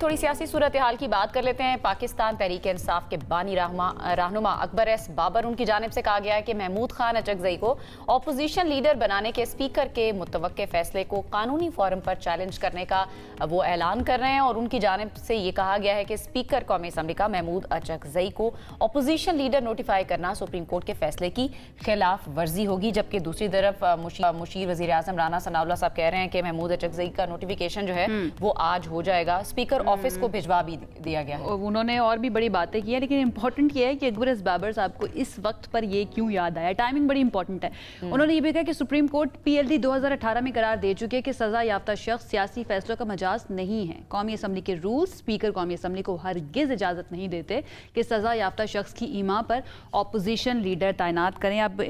تھوڑی سیاسی صورتحال کی بات کر لیتے ہیں۔ پاکستان تحریک انصاف کے بانی رہنما اکبر ایس بابر، ان کی جانب سے کہا گیا ہے کہ محمود خان اچکزئی کو اپوزیشن لیڈر بنانے کے اسپیکر کے متوقع فیصلے کو قانونی فورم پر چیلنج کرنے کا وہ اعلان کر رہے ہیں، اور ان کی جانب سے یہ کہا گیا ہے کہ اسپیکر قومی اسمبلی کا محمود اچکزئی کو اپوزیشن لیڈر نوٹیفائی کرنا سپریم کورٹ کے فیصلے کی خلاف ورزی ہوگی، جبکہ دوسری طرف مشیر وزیر اعظم رانا ثناء اللہ صاحب کہہ رہے ہیں کہ محمود اچکزئی کا نوٹیفیکیشن جو ہے وہ آج ہو جائے گا، اسپیکر آفس کو بھجوا بھی دیا گیا ہے۔ انہوں نے اور بھی بڑی باتیں کی ہیں، لیکن امپورٹنٹ یہ ہے کہ اکبر ایس بابر صاحب کو اس وقت پر یہ کیوں یاد آیا، ٹائمنگ بڑی امپورٹنٹ ہے۔ انہوں نے یہ بھی کہا کہ سپریم کورٹ PLD 2018 میں قرار دے چکے کہ سزا یافتہ شخص سیاسی فیصلوں کا مجاز نہیں ہے۔ قومی اسمبلی کے رولز اسپیکر قومی اسمبلی کو ہرگز اجازت نہیں دیتے کہ سزا یافتہ شخص کی ایما پر اپوزیشن لیڈر تعینات کریں۔ اب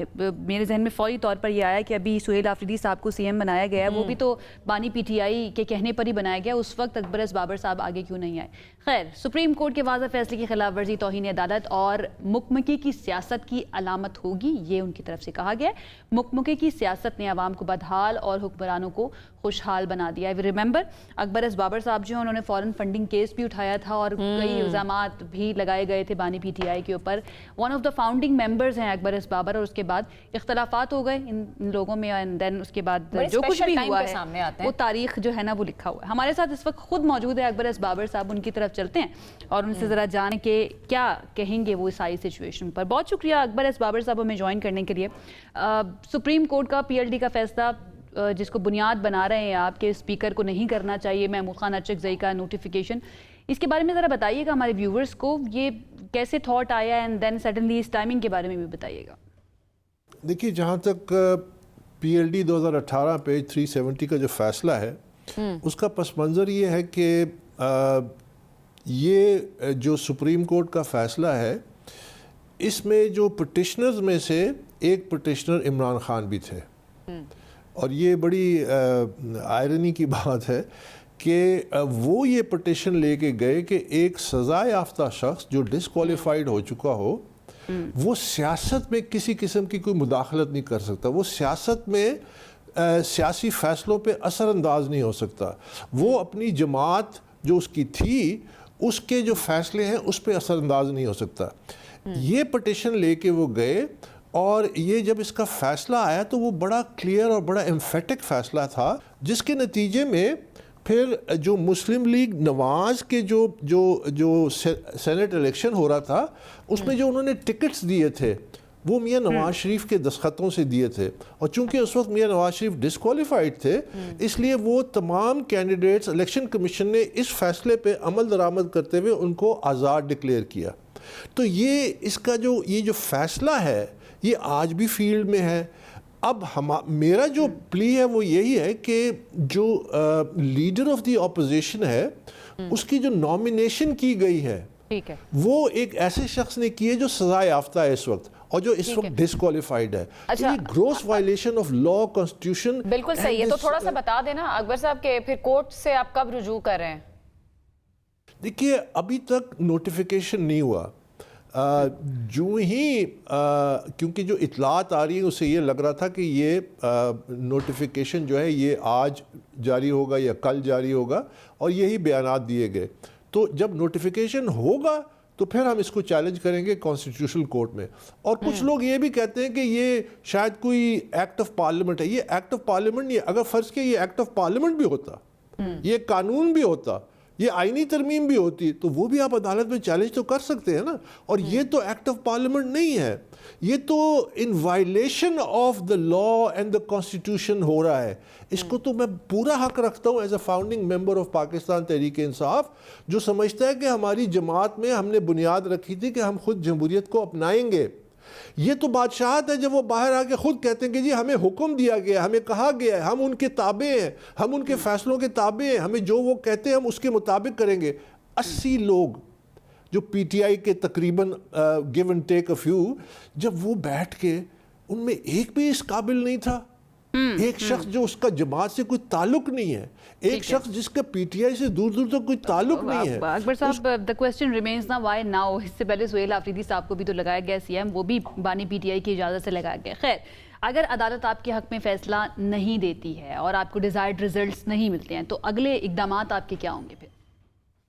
میرے ذہن میں فوری طور پر یہ آیا کہ ابھی سہیل آفریدی صاحب کو CM بنایا گیا ہے، وہ بھی تو بانی PTI کے کہنے پر ہی بنایا گیا، اس وقت اکبر ایس بابر صاحب آگے کیوں نہیں آئے؟ خیر، سپریم کورٹ کے واضح فیصلے کی خلاف ورزی توہین عدالت اور مکمکی کی سیاست کی علامت ہوگی، یہ ان کی طرف سے کہا گیا ہے۔ مکمکی کی سیاست نے عوام کو بدحال اور حکمرانوں کو خوشحال بنا دیا ہے۔ ریممبر اکبر ایس بابر صاحب جو ہیں انہوں نے فورن فنڈنگ کیس بھی اٹھایا تھا اور کئی الزامات بھی لگائے گئے تھے بانی PTI کے اوپر۔ One of the founding members ہیں اکبر ایس بابر، اور اس کے بعد اختلافات ہو گئے ان لوگوں میں، اینڈ دین اس کے بعد جو کچھ بھی ہوا ہے وہ تاریخ جو ہے نا وہ لکھا ہوا ہے۔ ہمارے ساتھ اس وقت خود موجود ہے اکبر ایس بابر صاحب، ان کی طرف چلتے ہیں اور ان سے ذرا جانیں کہ کیا کہیں گے وہ اس ساری سچویشن پر۔ بہت شکریہ اکبر ایس بابر صاحب ہمیں جوائن کرنے کے لیے۔ سپریم کورٹ کا PLD کا فیصلہ جس کو بنیاد بنا رہے ہیں آپ کے اسپیکر کو نہیں کرنا چاہیے محمود خان اچکزئی کا نوٹیفیکیشن، اس کے بارے میں ذرا بتائیے گا ہمارے ویورز کو، یہ کیسے تھاٹ آیا اینڈ دین سڈنلی اس ٹائمنگ کے بارے میں بھی بتائیے گا۔ دیکھیے، جہاں تک PLD 2018 پیج 370 کا جو فیصلہ ہے اس کا پس منظر یہ ہے کہ یہ جو سپریم کورٹ کا فیصلہ ہے اس میں جو پٹیشنرز میں سے ایک پٹیشنر عمران خان بھی تھے، اور یہ بڑی آئرنی کی بات ہے کہ وہ یہ پٹیشن لے کے گئے کہ ایک سزا یافتہ شخص جو ڈسکوالیفائڈ ہو چکا ہو وہ سیاست میں کسی قسم کی کوئی مداخلت نہیں کر سکتا، وہ سیاست میں سیاسی فیصلوں پہ اثر انداز نہیں ہو سکتا، وہ اپنی جماعت جو اس کی تھی اس کے جو فیصلے ہیں اس پہ اثر انداز نہیں ہو سکتا۔ یہ پٹیشن لے کے وہ گئے، اور یہ جب اس کا فیصلہ آیا تو وہ بڑا کلیئر اور بڑا ایمفیٹک فیصلہ تھا، جس کے نتیجے میں پھر جو مسلم لیگ نواز کے جو سینٹ الیکشن ہو رہا تھا اس میں جو انہوں نے ٹکٹس دیے تھے وہ میاں نواز شریف کے دستخطوں سے دیے تھے، اور چونکہ اس وقت میاں نواز شریف ڈسکوالیفائڈ تھے اس لیے وہ تمام کینڈیڈیٹس الیکشن کمیشن نے اس فیصلے پہ عمل درآمد کرتے ہوئے ان کو آزاد ڈکلیئر کیا۔ تو یہ اس کا یہ جو فیصلہ ہے یہ آج بھی فیلڈ میں ہے۔ اب میرا جو پلی ہے وہ یہی ہے کہ جو لیڈر آف دی اپوزیشن ہے اس کی جو نامینیشن کی گئی ہے وہ ایک ایسے شخص نے کی ہے جو سزا یافتہ ہے اس وقت، اور جو اس وقت ڈسکوالیفائڈ ہے۔ یہ gross violation of law, constitution. بالکل صحیح ہے، تو تھوڑا سا بتا دینا اکبر صاحب کہ پھر کورٹ سے آپ کب رجوع کر رہے ہیں؟ دیکھیے، ابھی تک نوٹیفیکیشن نہیں ہوا، جو ہی کیونکہ جو اطلاعات آ رہی ہیں اسے یہ لگ رہا تھا کہ یہ نوٹیفیکیشن جو ہے یہ آج جاری ہوگا یا کل جاری ہوگا، اور یہی بیانات دیے گئے۔ تو جب نوٹیفیکیشن ہوگا تو پھر ہم اس کو چیلنج کریں گے کانسٹیٹیوشنل کورٹ میں۔ اور کچھ لوگ یہ بھی کہتے ہیں کہ یہ شاید کوئی ایکٹ آف پارلیمنٹ ہے۔ یہ ایکٹ آف پارلیمنٹ نہیں ہے۔ اگر فرض کیا یہ ایکٹ آف پارلیمنٹ بھی ہوتا، یہ قانون بھی ہوتا، یہ آئینی ترمیم بھی ہوتی، تو وہ بھی آپ عدالت میں چیلنج تو کر سکتے ہیں نا۔ اور یہ تو ایکٹ آف پارلیمنٹ نہیں ہے، یہ تو in violation of the law and the constitution ہو رہا ہے۔ اس کو تو میں پورا حق رکھتا ہوں as a founding member of Pakistan Tehreek Insaf, جو سمجھتا ہے کہ ہماری جماعت میں ہم نے بنیاد رکھی تھی کہ ہم خود جمہوریت کو اپنائیں گے۔ یہ تو بادشاہت ہے جب وہ باہر آ کے خود کہتے ہیں کہ جی ہمیں حکم دیا گیا، ہمیں کہا گیا ہے، ہم ان کے تابع ہیں، ہم ان کے فیصلوں کے تابع ہیں، ہمیں جو وہ کہتے ہیں ہم اس کے مطابق کریں گے۔ 80 لوگ جو PTI کے تقریباً give and take a few, جب وہ بیٹھ کے ان میں ایک بھی اس قابل نہیں تھا، ایک شخص جو اس کا جماعت سے کوئی تعلق نہیں ہے، ایک شخص جس کا PTI سے دور دور تک کوئی تعلق نہیں ہے۔ اکبر صاحب، the question remains نا why now؟ اس سے پہلے سہیل آفریدی صاحب کو بھی تو لگایا گیا CM، وہ بھی بانی PTI کی اجازت سے لگایا گیا۔ خیر، اگر عدالت آپ کے حق میں فیصلہ نہیں دیتی ہے اور آپ کو ڈیزائرڈ ریزلٹس نہیں ملتے ہیں تو اگلے اقدامات آپ کے کیا ہوں گے پھر؟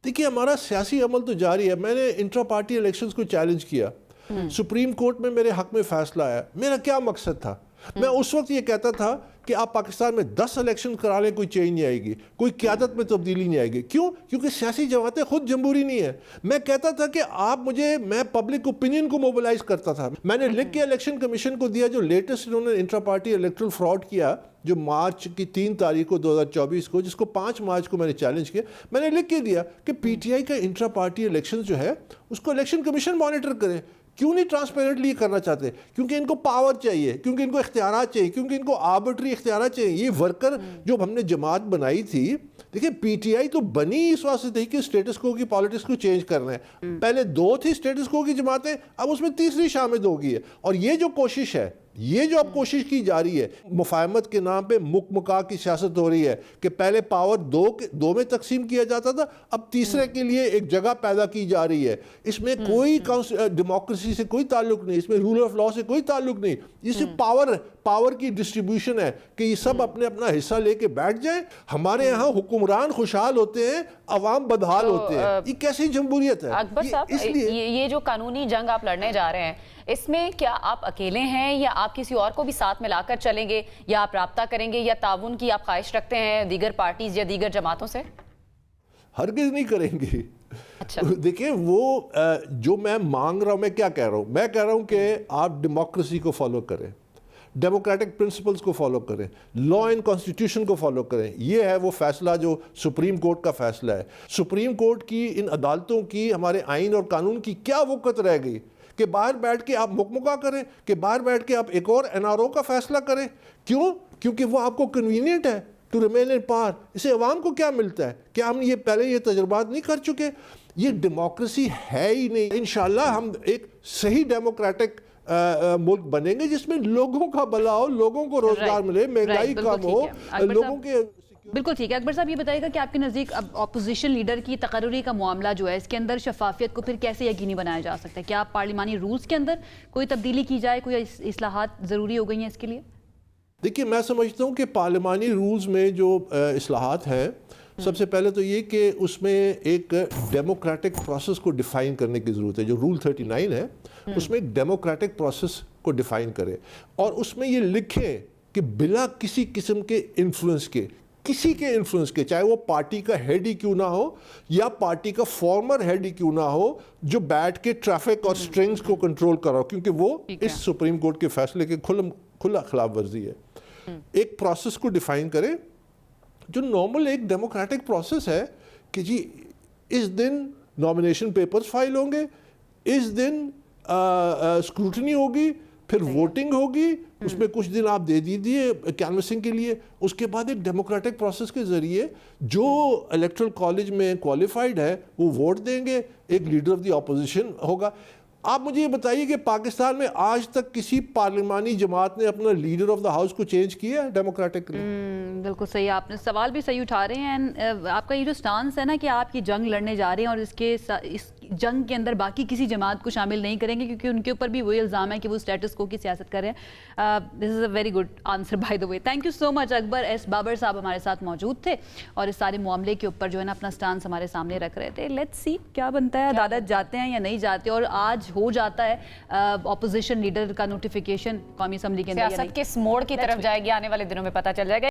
دیکھیے ہمارا سیاسی عمل تو جاری ہے. میں نے انٹرا پارٹی الیکشنز کو چیلنج کیا, سپریم کورٹ میں میرے حق میں فیصلہ آیا. میرا کیا مقصد تھا؟ میں اس وقت یہ کہتا تھا کہ آپ پاکستان میں 10 الیکشن کرا لیں, کوئی چینج نہیں آئے گی, کوئی قیادت میں تبدیلی نہیں آئے گی. کیوں؟ کیونکہ سیاسی جماعتیں خود جمہوری نہیں ہیں. میں کہتا تھا کہ میں پبلک اوپینین کو موبلائز کرتا تھا. میں نے لکھ کے الیکشن کمیشن کو دیا, جو لیٹسٹ انہوں نے انٹرا پارٹی الیکٹرل فراڈ کیا, جو مارچ کی 3 تاریخ کو 2024 کو, جس کو 5 مارچ کو میں نے چیلنج کیا. میں نے لکھ کے دیا کہ پی ٹی آئی کا انٹرا پارٹی الیکشن جو ہے اس کو الیکشن کمیشن مانیٹر کرے. کیوں نہیں ٹرانسپیرنٹلی کرنا چاہتے؟ کیونکہ ان کو پاور چاہیے, کیونکہ ان کو اختیارات چاہیے, کیونکہ ان کو آربٹری اختیارات چاہیے. یہ ورکر جو ہم نے جماعت بنائی تھی, دیکھیں پی ٹی آئی تو بنی اس واسطے تھی کہ اسٹیٹس کو کی پالیٹکس کو چینج کرنا ہے. پہلے 2 تھی اسٹیٹس کو کی جماعتیں, اب اس میں تیسری شامل ہو گئی ہے. اور یہ جو کوشش ہے, یہ جو اب کوشش کی جا رہی ہے, مفاہمت کے نام پہ مکا کی سیاست ہو رہی ہے کہ پہلے پاور 2 میں تقسیم کیا جاتا تھا, اب تیسرے کے لیے ایک جگہ پیدا کی جا رہی ہے. اس میں کوئی ڈیموکریسی سے کوئی تعلق نہیں, اس میں رول آف لا سے کوئی تعلق نہیں. یہ صرف پاور کی ڈسٹریبیوشن ہے کہ یہ سب اپنے اپنا حصہ لے کے بیٹھ جائیں. ہمارے یہاں حکمران خوشحال ہوتے ہیں, عوام بدحال ہوتے ہیں. یہ کیسی جمہوریت ہے؟ اکبر صاحب, یہ جو قانونی جنگ آپ لڑنے جا رہے ہیں, اس میں کیا آپ اکیلے ہیں یا آپ کسی اور کو بھی ساتھ ملا کر چلیں گے, یا آپ رابطہ کریں گے, یا تعاون کی آپ خواہش رکھتے ہیں دیگر پارٹیز یا دیگر جماعتوں سے؟ ہرگز نہیں کریں گے. اچھا, دیکھیں وہ جو میں مانگ رہا ہوں, میں کیا کہہ رہا ہوں؟ میں کہہ رہا ہوں کہ آپ ڈیموکریسی کو فالو کریں, ڈیموکریٹک پرنسپلز کو فالو کریں, لا اینڈ کانسٹیٹیوشن کو فالو کریں. یہ ہے وہ فیصلہ جو سپریم کورٹ کا فیصلہ ہے. سپریم کورٹ کی ان عدالتوں کی ہمارے آئین اور قانون کی کیا وقت رہ گئی کہ باہر بیٹھ کے آپ مکمکا کریں, کہ باہر بیٹھ کے آپ ایک اور این آر او کا فیصلہ کریں؟ کیوں؟ کیونکہ وہ آپ کو کنوینئنٹ ہے ٹو ریمین ان پاور. اسے عوام کو کیا ملتا ہے؟ کیا ہم یہ پہلے یہ تجربات نہیں کر چکے؟ یہ ڈیموکریسی ہے ہی نہیں. انشاءاللہ ہم ایک صحیح ڈیموکریٹک ملک بنیں گے جس میں لوگوں کا بھلا ہو, لوگوں کو روزگار ملے, مہنگائی کم ہو, لوگوں کے. بالکل ٹھیک ہے. اکبر صاحب یہ بتائیے گا کہ آپ کے نزدیک اب اپوزیشن لیڈر کی تقرری کا معاملہ جو ہے, اس کے اندر شفافیت کو پھر کیسے یقینی بنایا جا سکتا ہے؟ کیا پارلیمانی رولز کے اندر کوئی تبدیلی کی جائے, کوئی اصلاحات ضروری ہو گئی ہیں اس کے لیے؟ دیکھیے میں سمجھتا ہوں کہ پارلیمانی رولز میں جو اصلاحات ہیں, سب سے پہلے تو یہ کہ اس میں ایک ڈیموکریٹک پروسیس کو ڈیفائن کرنے کی ضرورت ہے. جو رول 39 ہے اس میں ایک ڈیموکریٹک پروسیس کو ڈیفائن کرے, اور اس میں یہ لکھیں کہ بلا کسی قسم کے انفلوئنس کے, کسی کے انفلوئنس کے, چاہے وہ پارٹی کا ہیڈ ہی کیوں نہ ہو یا پارٹی کا فارمر ہیڈ ہی کیوں نہ ہو, جو بیٹھ کے ٹریفک اور سٹرنگز کو کنٹرول کر رہا ہو, کیونکہ وہ اس سپریم کورٹ کے فیصلے کے کھلا خلاف ورزی ہے. ایک پروسیس کو ڈیفائن کرے جو نارمل ایک ڈیموکریٹک پروسیس ہے کہ جی اس دن نامینیشن پیپرز فائل ہوں گے, اس دن اسکروٹنی ہوگی, پھر ووٹنگ ہوگی, اس میں کچھ دن آپ دے دیجیے کینوسنگ کے لیے. اس کے بعد ایک ڈیموکریٹک پروسیس کے ذریعے جو الیکٹرل کالج میں کوالیفائڈ ہے وہ ووٹ دیں گے, ایک لیڈر آف دی اپوزیشن ہوگا. آپ مجھے یہ بتائیے کہ پاکستان میں آج تک کسی پارلیمانی جماعت نے اپنا لیڈر آف دا ہاؤس کو چینج کیا ہے ڈیموکریٹکلی؟ بالکل صحیح, آپ نے سوال بھی صحیح اٹھا رہے ہیں. آپ کا یہ جو سٹانس ہے نا کہ آپ کی جنگ لڑنے جا رہے ہیں اور اس جنگ کے اندر باقی کسی جماعت کو شامل نہیں کریں گے, کیونکہ ان کے اوپر بھی وہی الزام ہے کہ وہ اسٹیٹس کو کی سیاست کر رہے ہیں. This is a very good answer by the way. Thank you so much. Akbar S Babar صاحب ہمارے ساتھ موجود تھے اور اس سارے معاملے کے اوپر جو ہے نا اپنا سٹانس ہمارے سامنے رکھ رہے تھے. لیٹس سی کیا بنتا ہے, عدالت جاتے ہیں یا نہیں جاتے, اور آج ہو جاتا ہے اپوزیشن لیڈر کا نوٹیفیکیشن قومی اسمبلی کے اندر. سیاست کس موڑ کی طرف جائے گی آنے والے دنوں میں پتہ چل جائے گا.